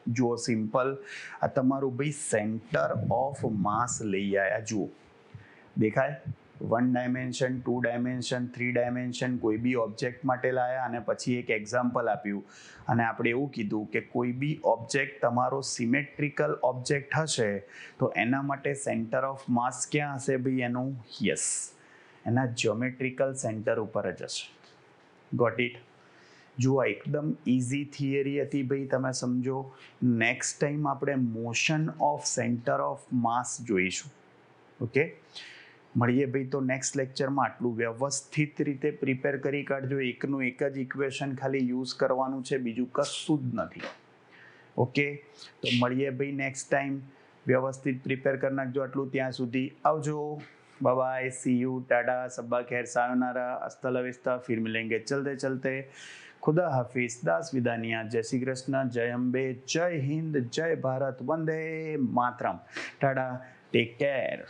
જુઓ સિમ્પલ, આ તમારું ભાઈ સેન્ટર ઓફ માસ લઈ આવ્યા. જુઓ દેખાય? 1 ડાયમેન્શન, 2 ડાયમેન્શન, 3 ડાયમેન્શન કોઈ બી ઓબ્જેક્ટ માટે લાયા અને પછી એક એક્ઝામ્પલ આપ્યું અને આપણે એવું કીધું કે કોઈ બી ઓબ્જેક્ટ તમારો સિમેટ્રિકલ ઓબ્જેક્ટ હશે તો એના માટે સેન્ટર ઓફ માસ ક્યાં હશે ભાઈ એનું? યસ, એના જ્યોમેટ્રિકલ સેન્ટર ઉપર જ હશે. Got it? જુઓ એકદમ ઇઝી થિયરી હતી ભાઈ, તમે સમજો. નેક્સ્ટ ટાઈમ આપણે motion of centre of mass જોઈશું. ઓકે, મળીએ ભાઈ. તો નેક્સ્ટ લેક્ચરમાં આટલું વ્યવસ્થિત રીતે પ્રિપેર કરી કાઢજો. એકનું એક જ ઇક્વેશન ખાલી યુઝ કરવાનું છે, બીજું કશું જ નથી. ઓકે, તો મળીએ ભાઈ નેક્સ્ટ ટાઈમ. વ્યવસ્થિત પ્રિપેર કરી નાખજો. આટલું ત્યાં સુધી આવજો. Bye bye, see you, tata, सब्बा खैर, सायोनारा, अस्ता ला विस्ता, फिर मिलेंगे चलते चलते. खुदा हाफिज, दास विदानिया, जय श्री कृष्ण, जय अम्बे, जय हिंद, जय भारत, वंदे मातरम, टाटा, टेक केयर.